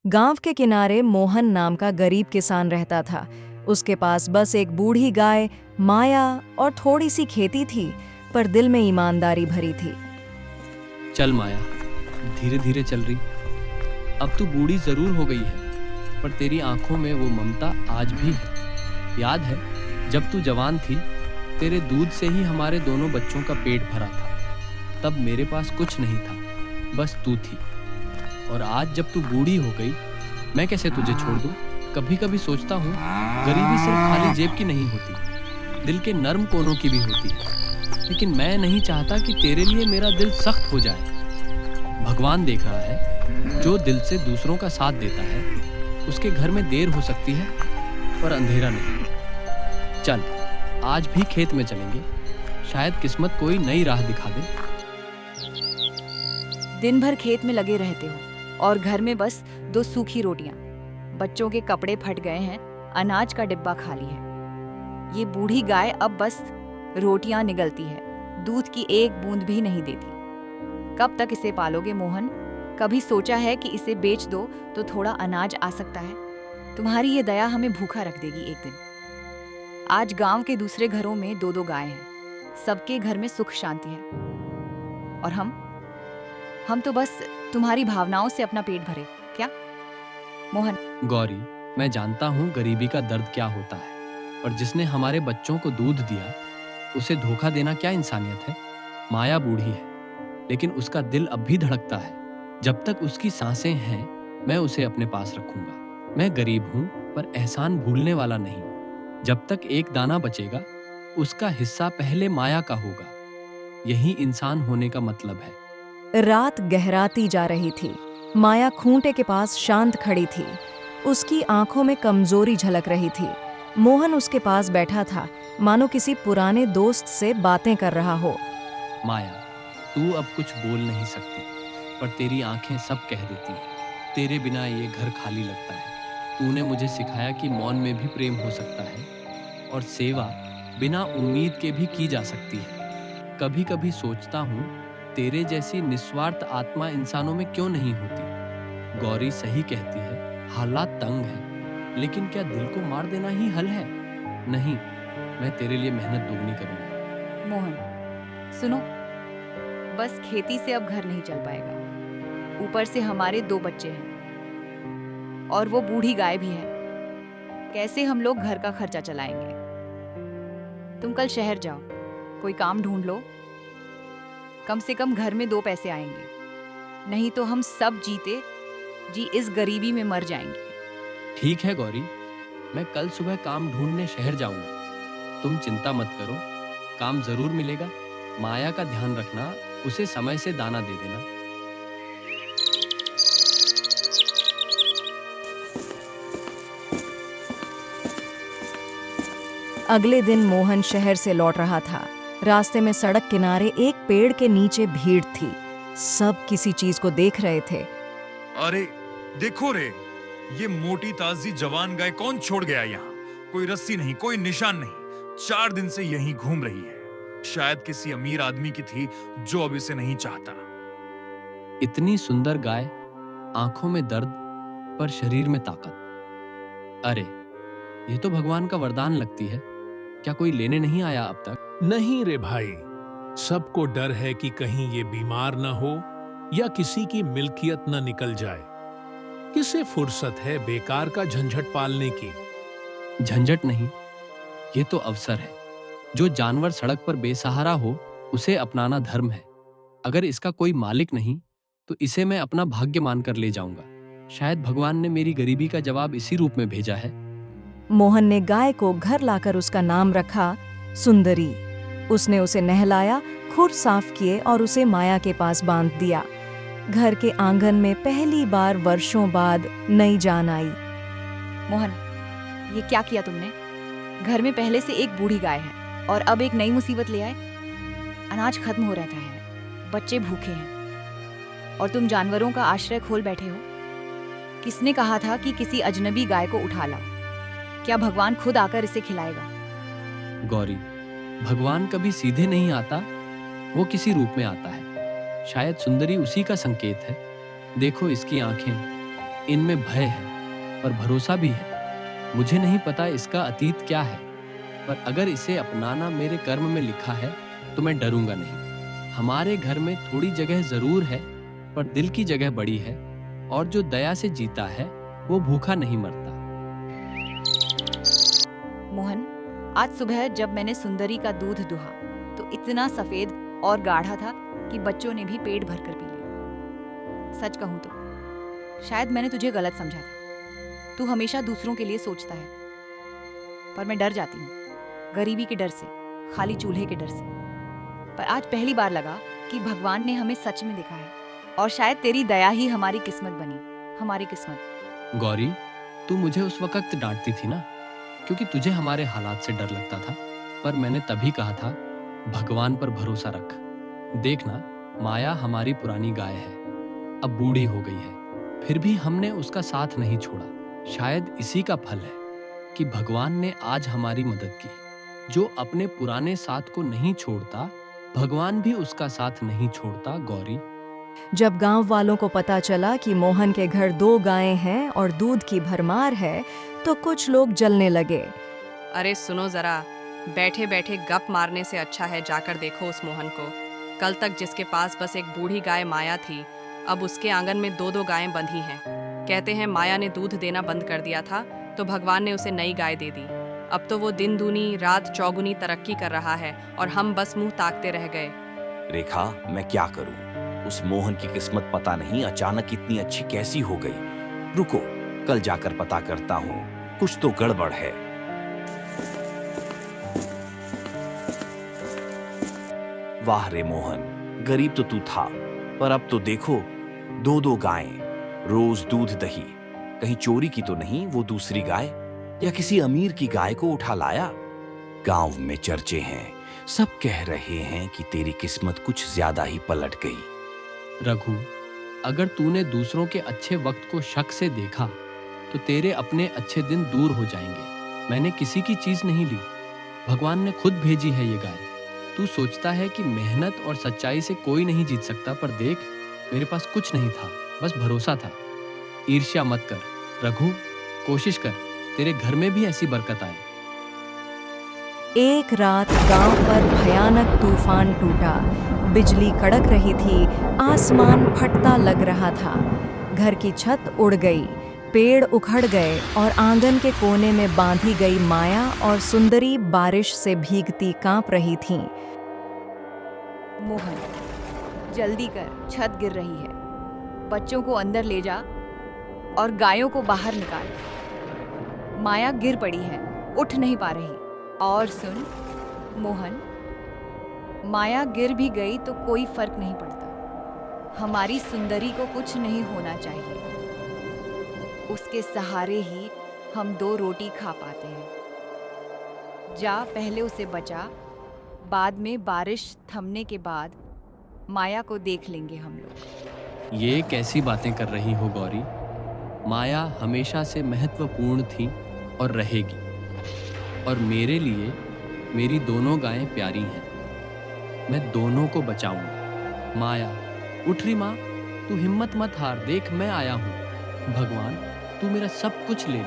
गांव के किनारे मोहन नाम का गरीब किसान रहता था। उसके पास बस एक बूढ़ी गाय, माया और थोड़ी सी खेती थी, पर दिल में ईमानदारी भरी थी। चल माया, धीरे धीरे चल रही। अब तू बूढ़ी जरूर हो गई है, पर तेरी आंखों में वो ममता आज भी है। याद है जब तू जवान थी, तेरे दूध से ही हमारे दोनों बच्चों का पेट भरा था। तब मेरे पास कुछ नहीं था, बस तू थी। और आज जब तू बूढ़ी हो गई, मैं कैसे तुझे छोड़ दूं? कभी कभी सोचता हूँ, गरीबी सिर्फ खाली जेब की नहीं होती, दिल के नर्म कोनों की भी होती है। लेकिन मैं नहीं चाहता कि तेरे लिए मेरा दिल सख्त हो जाए। भगवान देख रहा है, जो दिल से दूसरों का साथ देता है, उसके घर में देर हो सकती है, पर अंधेरा नहीं। चल, आज भी खेत में चलेंगे, शायद किस्मत कोई नई राह दिखा दे। दिन भर खेत में लगे रहते हो और घर में बस 2 सूखी रोटियां। बच्चों के कपड़े फट गए हैं, अनाज का डिब्बा खाली है। ये बूढ़ी गाय अब बस रोटियां निगलती है, दूध की एक बूंद भी नहीं देती। कब तक इसे पालोगे मोहन? कभी सोचा है कि इसे बेच दो तो थोड़ा अनाज आ सकता है? तुम्हारी ये दया हमें भूखा रख देगी एक दिन। आज गांव के दूसरे घरों में 2-2 गाय हैं, सबके घर में सुख शांति है। और हम तो बस तुम्हारी भावनाओं से अपना पेट भरे क्या मोहन? गौरी, मैं जानता हूँ गरीबी का दर्द क्या होता है, पर जिसने हमारे बच्चों को दूध दिया, उसे धोखा देना क्या इंसानियत है? माया बूढ़ी है, लेकिन उसका दिल अब भी धड़कता है। जब तक उसकी सांसें हैं, मैं उसे अपने पास रखूंगा। मैं गरीब हूँ, पर एहसान भूलने वाला नहीं। जब तक एक दाना बचेगा, उसका हिस्सा पहले माया का होगा। यही इंसान होने का मतलब है। रात गहराती जा रही थी। माया खूंटे के पास शांत खड़ी थी। उसकी आंखों में कमजोरी झलक रही थी। मोहन उसके पास बैठा था, मानो किसी पुराने दोस्त से बातें कर रहा हो। माया, तू अब कुछ बोल नहीं सकती, पर तेरी आंखें सब कह देती हैं। तेरे बिना ये घर खाली लगता है। तूने मुझे सिखाया कि मौन में भी प्रेम हो सकता है, और सेवा बिना उम्मीद के भी की जा सकती है। कभी कभी सोचता हूँ, तेरे जैसी निस्वार्थ आत्मा इंसानों में क्यों नहीं होती? गौरी सही कहती है, हालात तंग है, लेकिन क्या दिल को मार देना ही हल है? नहीं, मैं तेरे लिए मेहनत दोगुनी करूंगा। मोहन सुनो, बस खेती से अब घर नहीं चल पाएगा। ऊपर से हमारे 2 बच्चे हैं और वो बूढ़ी गाय भी है। कैसे हम लोग घर का खर्चा चलाएंगे? तुम कल शहर जाओ, कोई काम ढूंढ लो। कम से कम घर में 2 पैसे आएंगे, नहीं तो हम सब जीते जी इस गरीबी में मर जाएंगे। ठीक है गौरी, मैं कल सुबह काम ढूंढने शहर जाऊंगा। तुम चिंता मत करो, काम जरूर मिलेगा। माया का ध्यान रखना, उसे समय से दाना दे देना। अगले दिन मोहन शहर से लौट रहा था। रास्ते में सड़क किनारे एक पेड़ के नीचे भीड़ थी। सब किसी चीज को देख रहे थे। अरे देखो रे, ये मोटी ताजी जवान गाय कौन छोड़ गया यहाँ? कोई रस्सी नहीं, कोई निशान नहीं, 4 दिन से यहीं घूम रही है। शायद किसी अमीर आदमी की थी जो अब इसे नहीं चाहता। इतनी सुंदर गाय, आंखों में दर्द पर शरीर में ताकत। अरे, ये तो भगवान का वरदान लगती है। क्या कोई लेने नहीं आया अब तक? नहीं रे भाई, सबको डर है कि कहीं ये बीमार न हो या किसी की मिल्कियत न निकल जाए। किसे फुर्सत है बेकार का झंझट पालने की? झंझट नहीं, ये तो अवसर है। जो जानवर सड़क पर बेसहारा हो, उसे अपनाना धर्म है। अगर इसका कोई मालिक नहीं, तो इसे मैं अपना भाग्य मानकर ले जाऊंगा। शायद भगवान ने मेरी गरीबी का जवाब इसी रूप में भेजा है। मोहन ने गाय को घर लाकर उसका नाम रखा सुंदरी। उसने उसे नहलाया, खुर साफ किए और उसे माया के पास बांध दिया। घर के आंगन में पहली बार वर्षों बाद नई जान आई। मोहन, ये क्या किया तुमने? घर में पहले से एक बूढ़ी गाय है और अब एक नई मुसीबत ले आए। अनाज खत्म हो रहता है, बच्चे भूखे हैं और तुम जानवरों का आश्रय खोल बैठे हो। किसने कहा था कि किसी अजनबी गाय को उठा लाओ? क्या भगवान खुद आकर इसे खिलाएगा? गौरी, भगवान कभी सीधे नहीं आता, वो किसी रूप में आता है। शायद सुंदरी उसी का संकेत है। देखो इसकी आंखें, इनमें भय है पर भरोसा भी है। मुझे नहीं पता इसका अतीत क्या है, पर अगर इसे अपनाना मेरे कर्म में लिखा है तो मैं डरूंगा नहीं। हमारे घर में थोड़ी जगह जरूर है, पर दिल की जगह बड़ी है, और जो दया से जीता है वो भूखा नहीं मरता। मोहन, आज सुबह जब मैंने सुंदरी का दूध दुहा तो इतना सफेद और गाढ़ा था कि बच्चों ने भी पेट भरकर पी लिया। सच कहूं तो शायद मैंने तुझे गलत समझा था। तू हमेशा दूसरों के लिए सोचता है, पर मैं डर जाती हूँ, गरीबी के डर से, खाली चूल्हे के डर से। पर आज पहली बार लगा कि भगवान ने हमें सच में देखा है, और शायद तेरी दया ही हमारी किस्मत बनी, हमारी किस्मत। गौरी, तू मुझे उस वक्त डांटती थी ना, क्योंकि तुझे हमारे हालात से डर लगता था, पर मैंने तभी कहा था भगवान पर भरोसा रख। देखना, माया हमारी पुरानी गाय है, अब बूढ़ी हो गई है, फिर भी हमने उसका साथ नहीं छोड़ा। शायद इसी का फल है कि भगवान ने आज हमारी मदद की। जो अपने पुराने साथ को नहीं छोड़ता, भगवान भी उसका साथ नहीं छोड़ता। गौरी, जब गांव वालों को पता चला कि मोहन के घर 2 गायें हैं और दूध की भरमार है, तो कुछ लोग जलने लगे। अरे सुनो जरा, बैठे बैठे गप मारने से अच्छा है जाकर देखो उस मोहन को। कल तक जिसके पास बस एक बूढ़ी गाय माया थी, अब उसके आंगन में 2-2 गायें बंधी हैं। कहते हैं माया ने दूध देना बंद कर दिया था, तो भगवान ने उसे नई गाय दे दी। अब तो वो दिन दूनी रात चौगुनी तरक्की कर रहा है, और हम बस मुंह ताकते रह गए। रेखा, मैं क्या करूं? उस मोहन की किस्मत पता नहीं अचानक इतनी अच्छी कैसी हो गई। रुको, कल जाकर पता करता हूं, कुछ तो गड़बड़ है। वाह रे मोहन, गरीब तो तू था, पर अब तो देखो 2-2 गायें, रोज दूध दही। कहीं चोरी की तो नहीं वो दूसरी गाय, या किसी अमीर की गाय को उठा लाया? गांव में चर्चे हैं, सब कह रहे हैं कि तेरी किस्मत कुछ ज्यादा ही पलट गई। रघु, अगर तूने दूसरों के अच्छे वक्त को शक से देखा, तो तेरे अपने अच्छे दिन दूर हो जाएंगे। मैंने किसी की चीज नहीं ली, भगवान ने खुद भेजी है ये गाय। तू सोचता है कि मेहनत और सच्चाई से कोई नहीं जीत सकता, पर देख, मेरे पास कुछ नहीं था, बस भरोसा था। ईर्ष्या मत कर रघु, कोशिश कर तेरे घर में भी ऐसी बरकत आए। एक रात गांव पर भयानक तूफान टूटा। बिजली कड़क रही थी, आसमान फटता लग रहा था। घर की छत उड़ गई, पेड़ उखड़ गए, और आंगन के कोने में बांधी गई माया और सुंदरी बारिश से भीगती कांप रही थीं। मोहन, जल्दी कर, छत गिर रही है। बच्चों को अंदर ले जा और गायों को बाहर निकाल। माया गिर पड़ी है, उठ नहीं पा रही। और सुन मोहन, माया गिर भी गई तो कोई फर्क नहीं पड़ता। हमारी सुंदरी को कुछ नहीं होना चाहिए। उसके सहारे ही हम 2 रोटी खा पाते हैं। जा, पहले उसे बचा, बाद में बारिश थमने के बाद माया को देख लेंगे हम लोग। ये कैसी बातें कर रही हो गौरी? माया हमेशा से महत्वपूर्ण थी और रहेगी, और मेरे लिए मेरी दोनों गायें प्यारी हैं। मैं दोनों को बचाऊंगा। माया, उठ रही माँ, तू हिम्मत मत हार, देख मैं आया हूँ। भगवान, तू मेरा सब कुछ ले ले,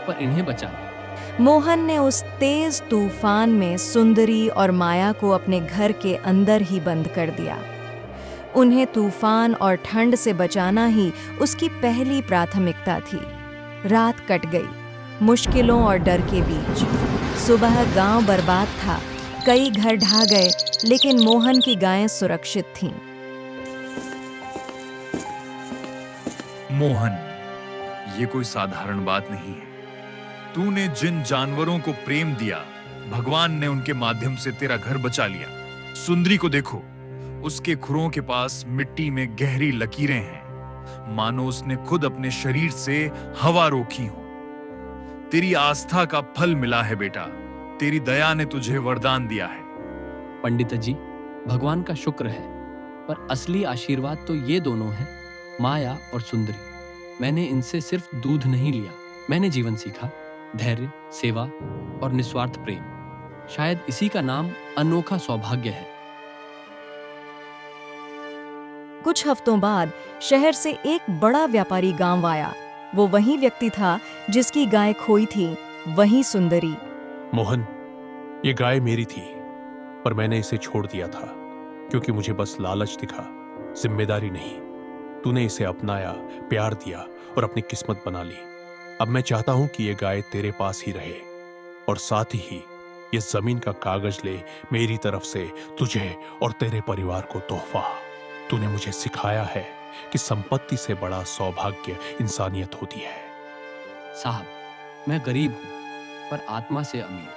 पर इन्हें बचा ले। मोहन ने उस तेज तूफान में सुंदरी और माया को अपने घर के अंदर ही बंद कर दिया। उन्हें तूफान और ठंड से बचाना ही उसकी पहली प्राथमिकता थी। रात कट गई, मुश्किलों और डर के बीच। सुबह गांव बर्बाद था, कई घर ढह गए, लेकिन मोहन की गायें सुरक्षित थीं। मोहन, ये कोई साधारण बात नहीं है। तूने जिन जानवरों को प्रेम दिया, भगवान ने उनके माध्यम से तेरा घर बचा लिया। सुंदरी को देखो, उसके खुरों के पास मिट्टी में गहरी लकीरें हैं, मानो उसने खुद अपने शरीर से हवा रोकी हो। तेरी आस्था का फल मिला है बेटा, तेरी दया ने तुझे वरदान दिया है। पंडित जी, भगवान का शुक्र है, पर असली आशीर्वाद तो ये दोनों हैं, माया और सुंदरी। मैंने इनसे सिर्फ दूध नहीं लिया, मैंने जीवन सीखा, धैर्य, सेवा और निस्वार्थ प्रेम। शायद इसी का नाम अनोखा सौभाग्य है। कुछ हफ्तों बाद शहर से एक बड़ा व्यापारी गांव आया। वो वही व्यक्ति था जिसकी गाय खोई थी, वही सुंदरी। मोहन, ये गाय मेरी थी, पर मैंने इसे छोड़ दिया था क्योंकि मुझे बस लालच दिखा, जिम्मेदारी नहीं। तूने इसे अपनाया, प्यार दिया और अपनी किस्मत बना ली। अब मैं चाहता हूं कि ये गाय तेरे पास ही रहे और साथ ही ये जमीन का कागज ले मेरी तरफ से तुझे और तेरे परिवार को तोहफा। तूने मुझे सिखाया है कि संपत्ति से बड़ा सौभाग्य इंसानियत होती है। साहब, मैं गरीब हूँ पर आत्मा से अमीर।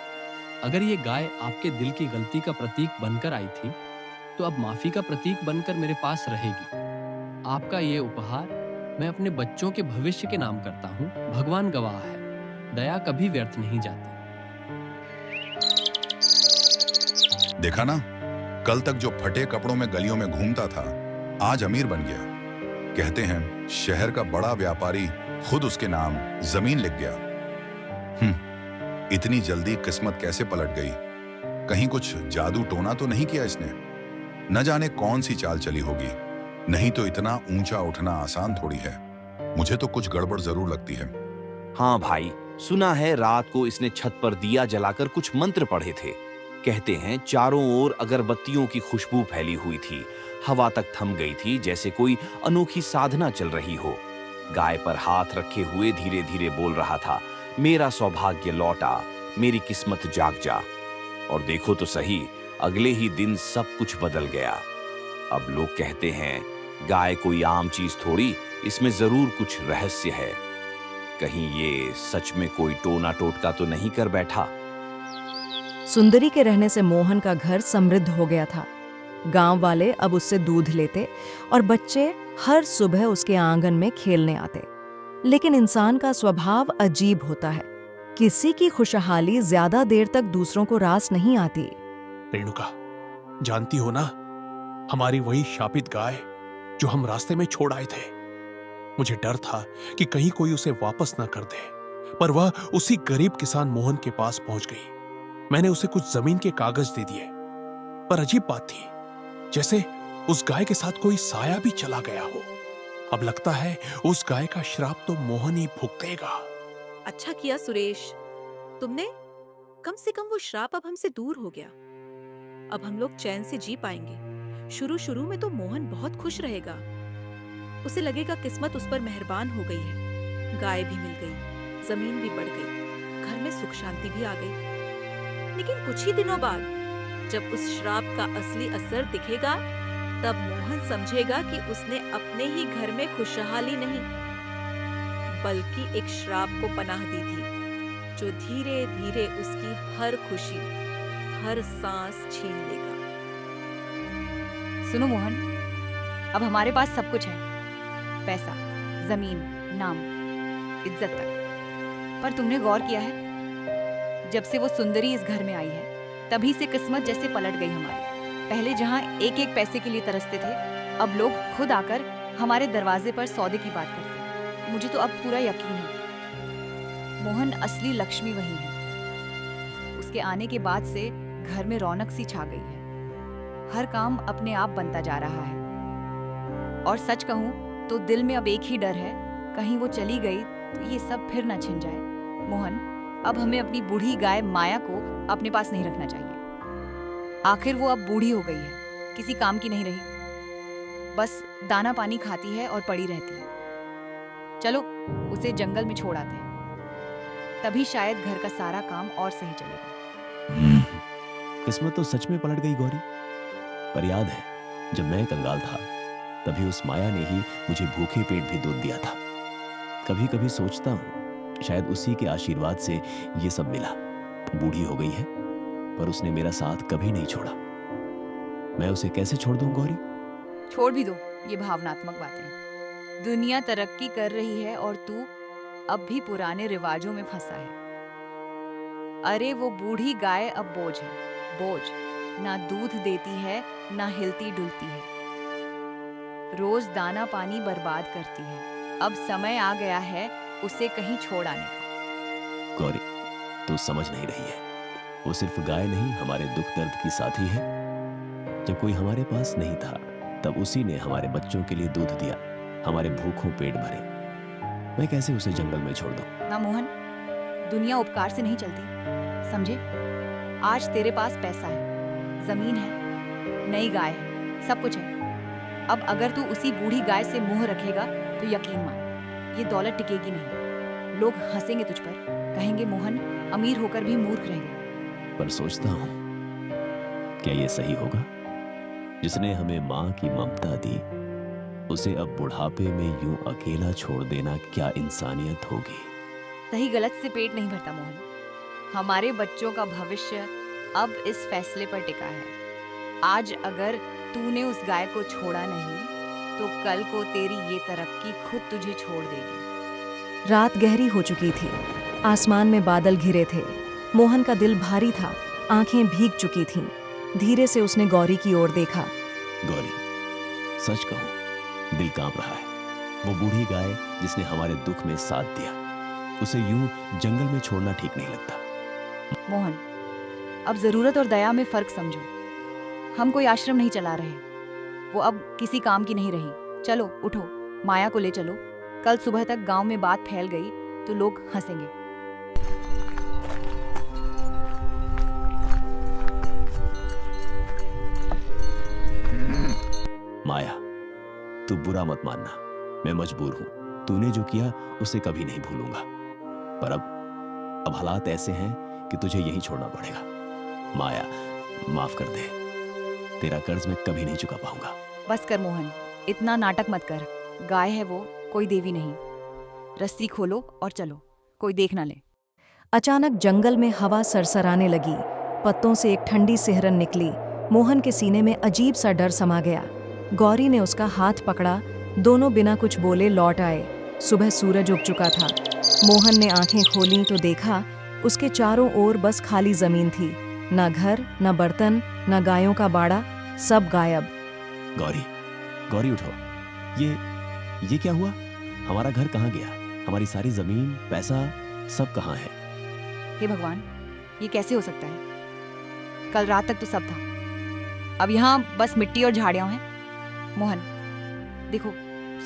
अगर ये गाय आपके दिल की गलती का प्रतीक बनकर आई थी तो अब माफी का प्रतीक बनकर मेरे पास रहेगी। आपका ये उपहार मैं अपने बच्चों के भविष्य के नाम करता हूँ। भगवान गवाह है, दया कभी व्यर्थ नहीं जाती। देखा ना, कल तक जो फटे कपड़ों में गलियों में घूमता था आज अमीर बन गया। कहते हैं शहर का बड़ा व्यापारी खुद उसके नाम जमीन लिख गया। इतनी जल्दी किस्मत कैसे पलट गई? कहीं कुछ जादू टोना तो नहीं किया इसने? न जाने कौन सी चाल चली होगी, नहीं तो इतना ऊंचा उठना आसान थोड़ी है। मुझे तो कुछ गड़बड़ जरूर लगती है। हाँ भाई, सुना है रात को इसने छत पर दिया जलाकर कुछ मंत्र पढ़े थे। कहते हैं चारों ओर अगरबत्तियों की खुशबू फैली हुई थी, हवा तक थम गई थी जैसे कोई अनोखी साधना चल रही हो। गाय पर हाथ रखे हुए धीरे धीरे बोल रहा था, मेरा सौभाग्य लौटा, मेरी किस्मत जाग जा। और देखो तो सही, अगले ही दिन सब कुछ बदल गया। अब लोग कहते हैं गाय कोई आम चीज थोड़ी, इसमें जरूर कुछ रहस्य है। कहीं ये सच में कोई टोना टोटका तो नहीं कर बैठा? सुंदरी के रहने से मोहन का घर समृद्ध हो गया था। गांव वाले अब उससे दूध लेते और बच्चे हर सुबह उसके आंगन में खेलने आते। लेकिन इंसान का स्वभाव अजीब होता है, किसी की खुशहाली ज्यादा देर तक दूसरों को रास नहीं आती। रेणुका, जानती हो ना, हमारी वही शापित गाय जो हम रास्ते में छोड़ आए थे। मुझे डर था कि कहीं कोई उसे वापस ना कर दे, पर वह उसी गरीब किसान मोहन के पास पहुंच गई। मैंने उसे कुछ जमीन के कागज दे दिए, पर अजीब बात थी, जैसे उस गाय के साथ कोई साया भी चला गया हो। अब लगता है उस गाय का श्राप तो मोहन ही भुगतेगा। अच्छा किया सुरेश, तुमने। कम से कम वो श्राप अब हमसे दूर हो गया। अब हम लोग चैन से जी पाएंगे। शुरू में तो मोहन बहुत खुश रहेगा, उसे लगेगा किस्मत उस पर मेहरबान हो गई है। गाय भी मिल गई, जमीन भी बढ़ गई, घर में सुख शांति भी आ गई। लेकिन कुछ ही दिनों बाद जब उस श्राप का असली असर दिखेगा, तब मोहन समझेगा कि उसने अपने ही घर में खुशहाली नहीं बल्कि एक श्राप को पनाह दी थी, जो धीरे धीरे उसकी हर खुशी, हर सांस छीन लेगा। सुनो मोहन, अब हमारे पास सब कुछ है, पैसा, जमीन, नाम, इज्जत तक। पर तुमने गौर किया है, जब से वो सुंदरी इस घर में आई है तभी से किस्मत जैसे पलट गई हमारी। पहले जहां एक एक पैसे के लिए तरसते थे, अब लोग खुद आकर हमारे दरवाजे पर सौदे की बात करते हैं। मुझे तो अब पूरा यकीन है मोहन असली लक्ष्मी वही है। उसके आने के बाद से घर में रौनक सी छा गई है, हर काम अपने आप बनता जा रहा है। और सच कहूं तो दिल में अब एक ही डर है, कहीं वो चली गई तो ये सब फिर न छिन जाए। मोहन, अब हमें अपनी बूढ़ी गाय माया को अपने पास नहीं रखना चाहिए। आखिर वो अब बूढ़ी हो गई है, किसी काम की नहीं रही, बस दाना पानी खाती है और पड़ी रहती है। चलो उसे जंगल में छोड़ आते हैं, तभी शायद घर का सारा काम और सही चलेगा। किस्मत तो सच में पलट गई गौरी। पर याद है, जब मैं कंगाल था तभी उस माया ने ही मुझे भूखे पेट भी दूध दिया था। कभी कभी सोचता हूँ शायद उसी के आशीर्वाद से ये सब मिला। बूढ़ी हो गई है पर उसने मेरा साथ कभी नहीं छोड़ा। मैं उसे कैसे छोड़ दूं गौरी? छोड़ भी दो ये भावनात्मक बातें। दुनिया तरक्की कर रही है और तू अब भी पुराने रिवाजों में फंसा है। अरे वो बूढ़ी गाय अब बोझ है, बोझ। ना दूध देती है, ना हिलती डुलती है, रोज दाना पानी बर्बाद करती है। अब समय आ गया है उसे कहीं छोड़ आने का। गौरी, तू समझ नहीं रही है, वो सिर्फ गाय नहीं हमारे दुख दर्द की साथी है। जब कोई हमारे पास नहीं था तब उसी ने हमारे बच्चों के लिए दूध दिया, हमारे भूखों पेट भरे। मैं कैसे उसे जंगल में छोड़ दूं? ना मोहन, दुनिया उपकार से नहीं चलती, समझे? आज तेरे पास पैसा है, जमीन है, नई गाय है, सब कुछ है। अब अगर तू उसी बूढ़ी गाय से मोह रखेगा तो यकीन मान, ये दौलत टिकेगी नहीं। लोग हंसेंगे तुझ पर, कहेंगे मोहन अमीर होकर भी मूर्ख रह गया। पर सोचता हूं, क्या ये सही होगा? जिसने हमें माँ की ममता दी, उसे अब बुढ़ापे में यूं अकेला छोड़ देना क्या इंसानियत होगी? सही गलत से पेट नहीं भरता मोहन। हमारे बच्चों का भविष्य अब इस फैसले पर टिका है। आज अगर तूने उस गाय को छोड़ा नहीं तो कल को तेरी ये तरक्की खुद तुझे छोड़ देगी। रात गहरी हो चुकी थी, आसमान में बादल घिरे थे। मोहन का दिल भारी था, आंखें भीग चुकी थीं। धीरे से उसने गौरी की ओर देखा। गौरी, सच कहूं, दिल कांप रहा है। वो बूढ़ी गाय जिसने हमारे दुख में साथ दिया, उसे यूं जंगल में छोड़ना ठीक नहीं लगता। मोहन, अब जरूरत और दया में फर्क समझो। हम कोई आश्रम नहीं चला रहे, वो अब किसी काम की नहीं रही। चलो उठो, माया को ले चलो। कल सुबह तक गांव में बात फैल गई तो लोग हंसेंगे। माया, तू बुरा मत मानना, मैं मजबूर हूं। तूने जो किया उसे कभी नहीं भूलूंगा। पर अब हालात ऐसे हैं कि तुझे यहीं छोड़ना पड़ेगा। माया, माफ कर दे, तेरा कर्ज मैं कभी नहीं चुका पाऊंगा। बस कर मोहन, इतना नाटक मत कर। गाय है वो, कोई देवी नहीं। रस्सी खोलो और चलो, कोई देख ना ले। अचानक जंगल में हवा सरसराने लगी। पत्तों से एक ठंडी सिहरन निकली। मोहन के सीने में अजीब सा डर समा गया। गौरी ने उसका हाथ पकड़ा। दोनों बिना कुछ बोले लौट आए। सुबह सूरज उग चुका था। मोहन ने आंखें खोलीं तो देखा उसके चारों ओर बस खाली जमीन थी। न घर, न बर्तन, न गायों का बाड़ा, सब गायब। गौरी, गौरी उठो। ये क्या हुआ? हमारा घर कहाँ गया? हमारी सारी जमीन, पैसा, सब कहाँ है? हे भगवान, ये कैसे हो सकता है? कल रात तक तो सब था, अब यहाँ बस मिट्टी और झाड़ियां हैं। मोहन देखो,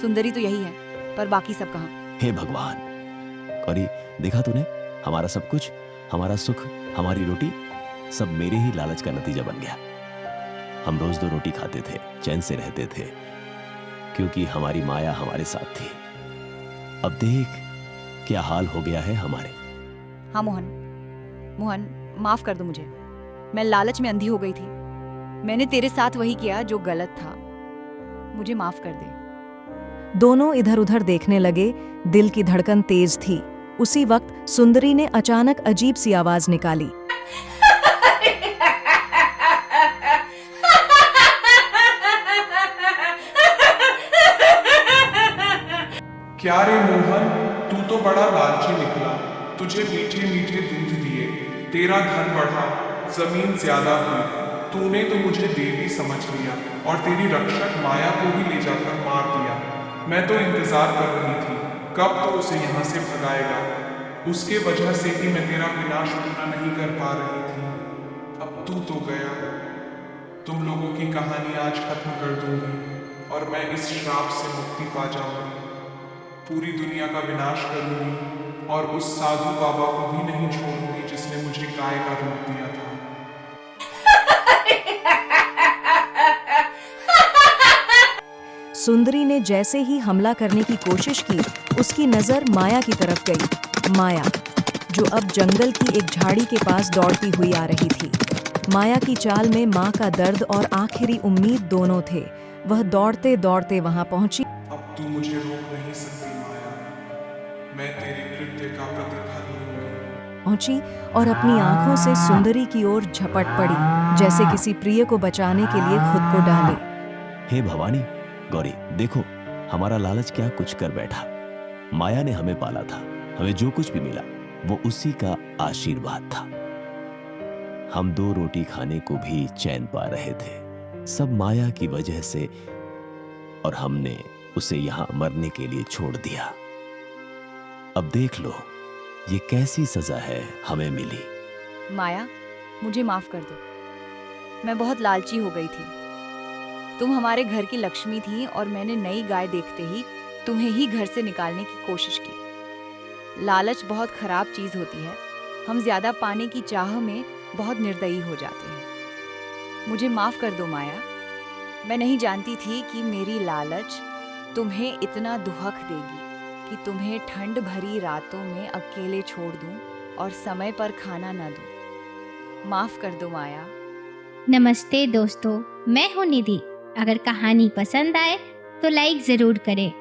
सुंदरी तो यही है, पर बाकी सब कहाँ? हे भगवान! गौरी, देखा तूने? हमारा सब कुछ, हमारा सुख, हमारी रोटी, सब मेरे ही लालच का नतीजा बन गया। हम रोज 2 रोटी खाते थे, चैन से रहते थे, क्योंकि हमारी माया हमारे साथ थी। अब देख क्या हाल हो गया है हमारे। हाँ मोहन, माफ कर दो मुझे। मैं लालच में अंधी हो गई थी। मैंने तेरे साथ वही किया जो गलत था। मुझे माफ कर दे। दोनों इधर उधर देखने लगे। दिल की धड़कन तेज थी। उसी वक्त सुंदरी ने अचानक अजीब सी आवाज निकाली। क्या रे मोहन, तू तो बड़ा लालची निकला। तुझे मीठे मीठे दूध दिए, तेरा धन बढ़ा, जमीन ज्यादा हुई। तूने तो मुझे देवी समझ लिया और तेरी रक्षक माया को ही ले जाकर मार दिया। मैं तो इंतजार कर रही थी कब तो उसे यहाँ से भगाएगा। उसके वजह से ही मैं तेरा विनाश पूरा नहीं कर पा रही थी। अब तू तो गया। तुम लोगों की कहानी आज खत्म कर दूंगी और मैं इस श्राप से मुक्ति पा जाऊंगी। पूरी दुनिया का विनाश करूंगी और उस साधु बाबा को भी नहीं छोड़ूंगी जिसने मुझे गाय का रूप दिया था। सुंदरी ने जैसे ही हमला करने की कोशिश की, उसकी नजर माया की तरफ गई। माया, जो अब जंगल की एक झाड़ी के पास दौड़ती हुई आ रही थी। माया की चाल में माँ का दर्द और आखिरी उम्मीद दोनों थे। वह दौड़ते दौड़ते वहां पहुंची। अब तू मुझे रोक नहीं सकती माया, मैं तेरे कृत्य का प्रतिफल लूंगी। पहुंची और अपनी आंखों से सुंदरी की ओर झपट पड़ी, जैसे किसी प्रिय को बचाने के लिए खुद को डाले। हे भवानी, गौरी देखो, हमारा लालच क्या कुछ कर बैठा। माया ने हमें पाला था, हमें जो कुछ भी मिला वो उसी का आशीर्वाद था। हम 2 रोटी खाने को भी चैन पा रहे थे, सब माया की वजह से, और हमने उसे यहां मरने के लिए छोड़ दिया। अब देख लो ये कैसी सजा है हमें मिली। माया, मुझे माफ कर दो। मैं बहुत लालची हो गई थी। तुम हमारे घर की लक्ष्मी थी और मैंने नई गाय देखते ही तुम्हें ही घर से निकालने की कोशिश की। लालच बहुत खराब चीज होती है। हम ज्यादा पाने की चाह में बहुत निर्दयी हो जाते हैं। मुझे माफ कर दो माया। मैं नहीं जानती थी कि मेरी लालच तुम्हें इतना दुहक देगी कि तुम्हें ठंड भरी रातों में अकेले छोड़ दूं और समय पर खाना न दूं। माफ कर दो माया। नमस्ते दोस्तों, मैं हूँ निधि। अगर कहानी पसंद आए तो लाइक ज़रूर करें